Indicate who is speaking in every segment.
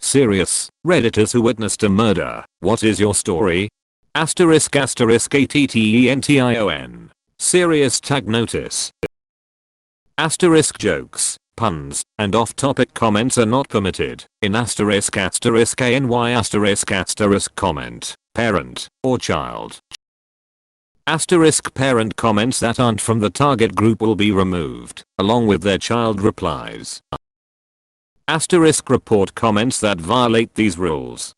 Speaker 1: Serious, Redditors who witnessed a murder, what is your story? Asterisk asterisk attention. Serious tag notice. Asterisk jokes, puns, and off-topic comments are not permitted. In asterisk asterisk any asterisk asterisk comment, parent, or child. Asterisk parent comments that aren't from the target group will be removed, along with their child replies. Asterisk report comments that violate these rules.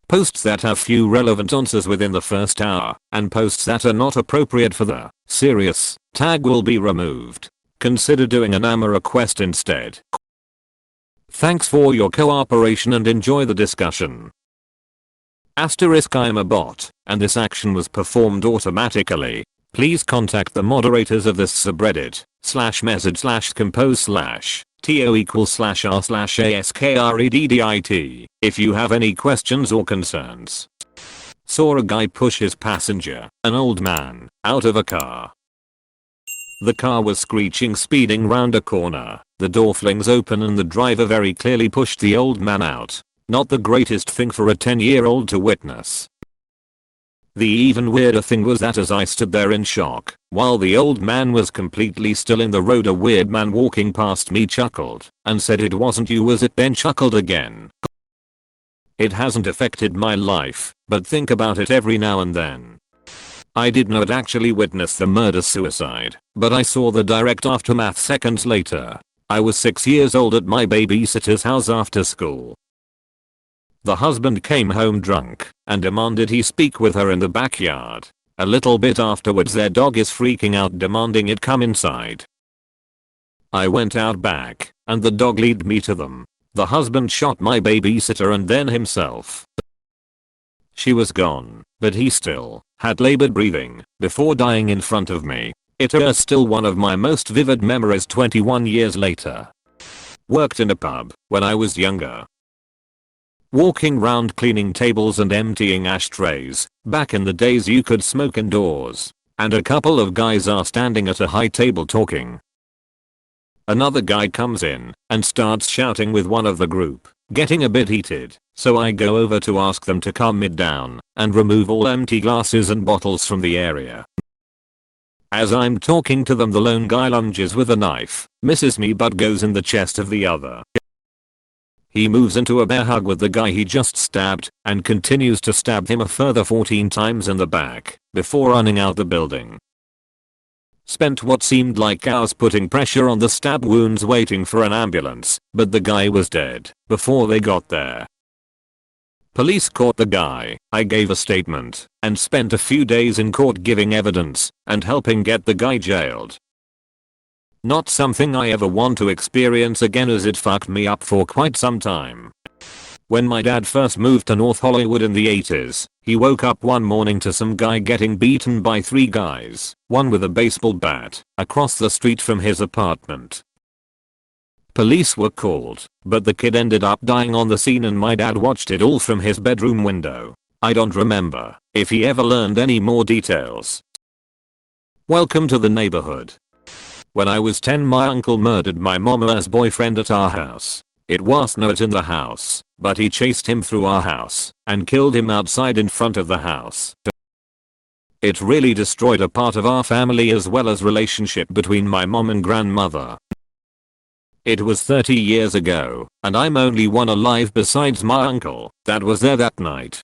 Speaker 1: Posts that have few relevant answers within the first hour, and posts that are not appropriate for the serious tag will be removed. Consider doing an AMA request instead. Thanks for your cooperation and enjoy the discussion. Asterisk I'm a bot, and this action was performed automatically. Please contact the moderators of this subreddit, /message/compose/to=r/askreddit if you have any questions or concerns. Saw a guy push his passenger, an old man, out of a car. The car was screeching speeding round a corner, the door flings open and the driver very clearly pushed the old man out. Not the greatest thing for a 10-year-old to witness. The even weirder thing was that as I stood there in shock, while the old man was completely still in the road, a weird man walking past me chuckled and said, "It wasn't you, was it?" Then chuckled again. It hasn't affected my life, but think about it every now and then. I did not actually witness the murder-suicide, but I saw the direct aftermath seconds later. I was 6 years old at my babysitter's house after school. The husband came home drunk and demanded he speak with her in the backyard. A little bit afterwards their dog is freaking out demanding it come inside. I went out back and the dog led me to them. The husband shot my babysitter and then himself. She was gone, but he still had labored breathing before dying in front of me. It is still one of my most vivid memories 21 years later. Worked in a pub when I was younger. Walking round cleaning tables and emptying ashtrays. Back in the days you could smoke indoors. And a couple of guys are standing at a high table talking. Another guy comes in and starts shouting with one of the group, getting a bit heated, so I go over to ask them to calm it down and remove all empty glasses and bottles from the area. As I'm talking to them, the lone guy lunges with a knife, misses me but goes in the chest of the other. He moves into a bear hug with the guy he just stabbed and continues to stab him a further 14 times in the back before running out the building. Spent what seemed like hours putting pressure on the stab wounds waiting for an ambulance, but the guy was dead before they got there. Police caught the guy, I gave a statement, and spent a few days in court giving evidence and helping get the guy jailed. Not something I ever want to experience again as it fucked me up for quite some time. When my dad first moved to North Hollywood in the 80s, he woke up one morning to some guy getting beaten by 3 guys, one with a baseball bat, across the street from his apartment. Police were called, but the kid ended up dying on the scene and my dad watched it all from his bedroom window. I don't remember if he ever learned any more details. Welcome to the neighborhood. When I was 10, my uncle murdered my mama's boyfriend at our house. It was not in the house, but he chased him through our house and killed him outside in front of the house. It really destroyed a part of our family as well as relationship between my mom and grandmother. It was 30 years ago, and I'm only one alive besides my uncle that was there that night.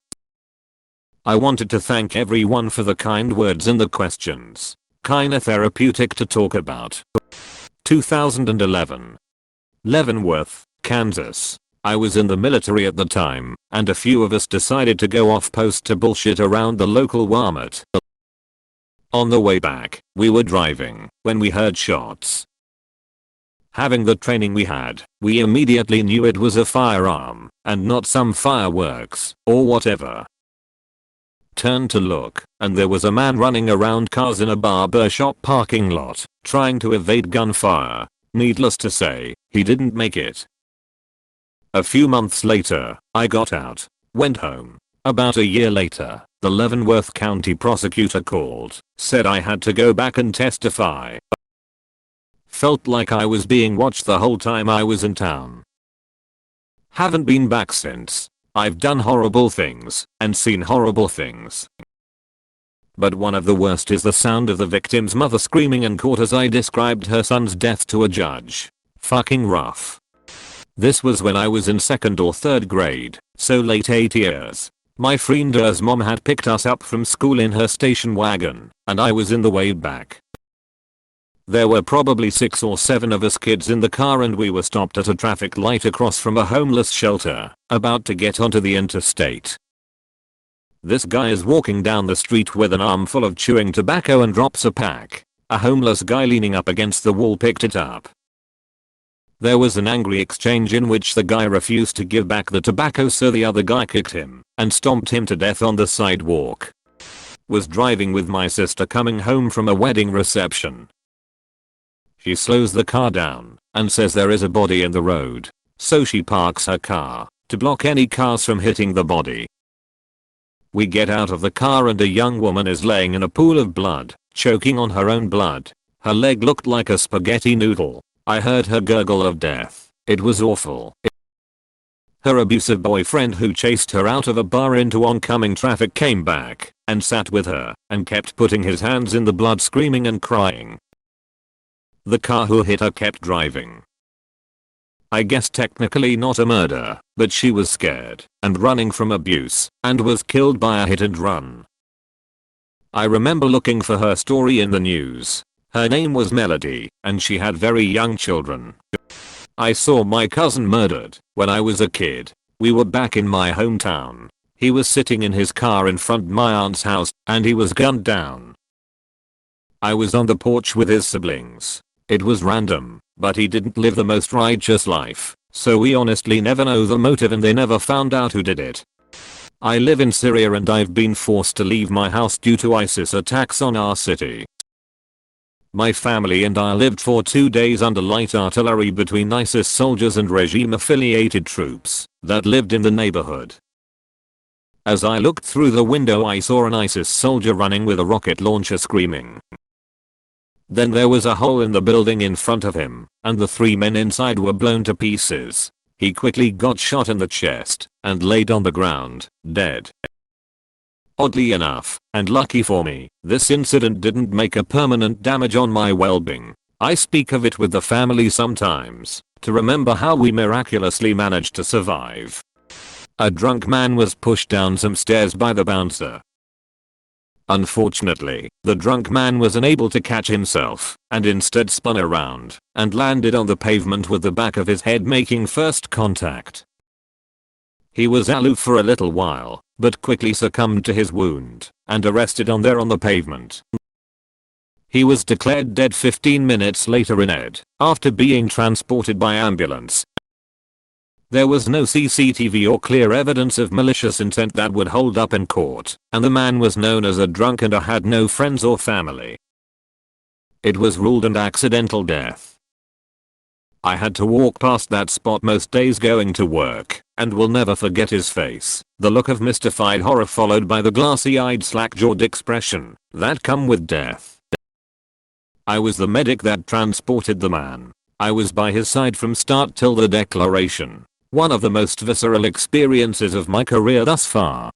Speaker 1: I wanted to thank everyone for the kind words and the questions. Kinda therapeutic to talk about. 2011. Leavenworth, Kansas. I was in the military at the time, and a few of us decided to go off post to bullshit around the local Walmart. On the way back, we were driving when we heard shots. Having the training we had, we immediately knew it was a firearm, and not some fireworks, or whatever. Turned to look, and there was a man running around cars in a barber shop parking lot, trying to evade gunfire. Needless to say, he didn't make it. A few months later, I got out, went home. About a year later, the Leavenworth County prosecutor called, said I had to go back and testify. Felt like I was being watched the whole time I was in town. Haven't been back since. I've done horrible things and seen horrible things. But one of the worst is the sound of the victim's mother screaming in court as I described her son's death to a judge. Fucking rough. This was when I was in 2nd or 3rd grade, so late 8 years. My friend's mom had picked us up from school in her station wagon, and I was in the way back. There were probably 6 or 7 of us kids in the car and we were stopped at a traffic light across from a homeless shelter, about to get onto the interstate. This guy is walking down the street with an armful of chewing tobacco and drops a pack. A homeless guy leaning up against the wall picked it up. There was an angry exchange in which the guy refused to give back the tobacco, so the other guy kicked him and stomped him to death on the sidewalk. Was driving with my sister coming home from a wedding reception. She slows the car down and says there is a body in the road, so she parks her car to block any cars from hitting the body. We get out of the car and a young woman is laying in a pool of blood, choking on her own blood. Her leg looked like a spaghetti noodle. I heard her gurgle of death. It was awful. Her abusive boyfriend who chased her out of a bar into oncoming traffic came back and sat with her and kept putting his hands in the blood, screaming and crying. The car who hit her kept driving. I guess technically not a murder, but she was scared and running from abuse and was killed by a hit and run. I remember looking for her story in the news. Her name was Melody and she had very young children. I saw my cousin murdered when I was a kid. We were back in my hometown. He was sitting in his car in front of my aunt's house and he was gunned down. I was on the porch with his siblings. It was random, but he didn't live the most righteous life, so we honestly never know the motive and they never found out who did it. I live in Syria and I've been forced to leave my house due to ISIS attacks on our city. My family and I lived for 2 days under light artillery between ISIS soldiers and regime-affiliated troops that lived in the neighborhood. As I looked through the window I saw an ISIS soldier running with a rocket launcher screaming. Then there was a hole in the building in front of him, and the 3 men inside were blown to pieces. He quickly got shot in the chest and laid on the ground, dead. Oddly enough, and lucky for me, this incident didn't make a permanent damage on my well-being. I speak of it with the family sometimes, to remember how we miraculously managed to survive. A drunk man was pushed down some stairs by the bouncer. Unfortunately, the drunk man was unable to catch himself, and instead spun around, and landed on the pavement with the back of his head making first contact. He was aloof for a little while, but quickly succumbed to his wound, and arrested on the pavement. He was declared dead 15 minutes later in Ed, after being transported by ambulance. There was no CCTV or clear evidence of malicious intent that would hold up in court, and the man was known as a drunk and had no friends or family. It was ruled an accidental death. I had to walk past that spot most days going to work, and will never forget his face, the look of mystified horror followed by the glassy-eyed slack-jawed expression that come with death. I was the medic that transported the man. I was by his side from start till the declaration. One of the most visceral experiences of my career thus far.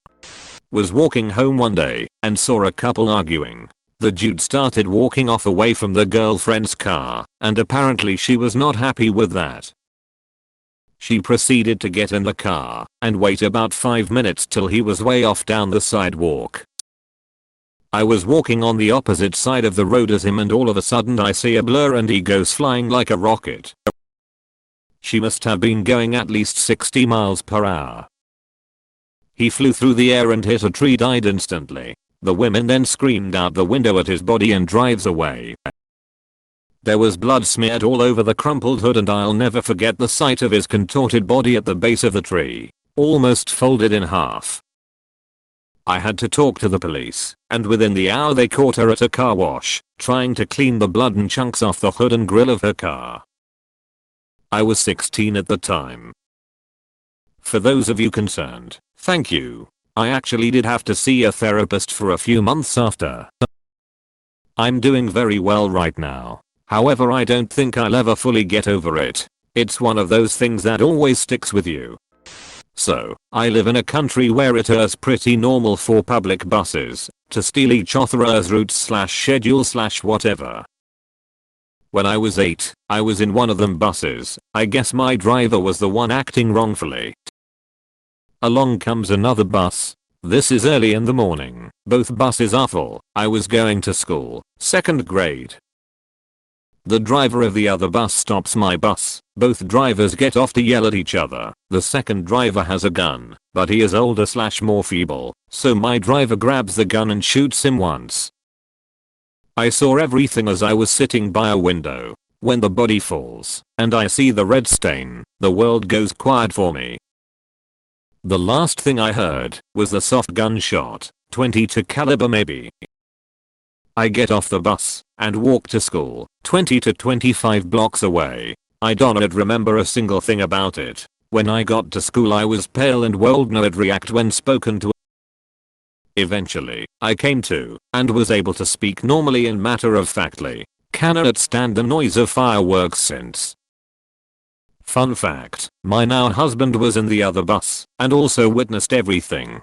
Speaker 1: Was walking home one day and saw a couple arguing. The dude started walking off away from the girlfriend's car, and apparently she was not happy with that. She proceeded to get in the car and wait about 5 minutes till he was way off down the sidewalk. I was walking on the opposite side of the road as him and all of a sudden I see a blur and he goes flying like a rocket. She must have been going at least 60 miles per hour. He flew through the air and hit a tree, died instantly. The women then screamed out the window at his body and drives away. There was blood smeared all over the crumpled hood and I'll never forget the sight of his contorted body at the base of the tree, almost folded in half. I had to talk to the police, and within the hour they caught her at a car wash, trying to clean the blood and chunks off the hood and grill of her car. I was 16 at the time. For those of you concerned, thank you. I actually did have to see a therapist for a few months after. I'm doing very well right now. However, I don't think I'll ever fully get over it. It's one of those things that always sticks with you. So, I live in a country where it is pretty normal for public buses to steal each other's routes/schedule/whatever. When I was 8, I was in one of them buses. I guess my driver was the one acting wrongfully. Along comes another bus. This is early in the morning. Both buses are full. I was going to school, 2nd grade. The driver of the other bus stops my bus. Both drivers get off to yell at each other. The second driver has a gun, but he is older/more feeble, so my driver grabs the gun and shoots him once. I saw everything as I was sitting by a window. When the body falls, and I see the red stain, the world goes quiet for me. The last thing I heard was the soft gunshot, 22 caliber maybe. I get off the bus and walk to school, 20 to 25 blocks away. I don't remember a single thing about it. When I got to school I was pale and would not react when spoken to. Eventually, I came to and was able to speak normally and matter-of-factly. Cannot stand the noise of fireworks since. Fun fact, my now husband was in the other bus and also witnessed everything.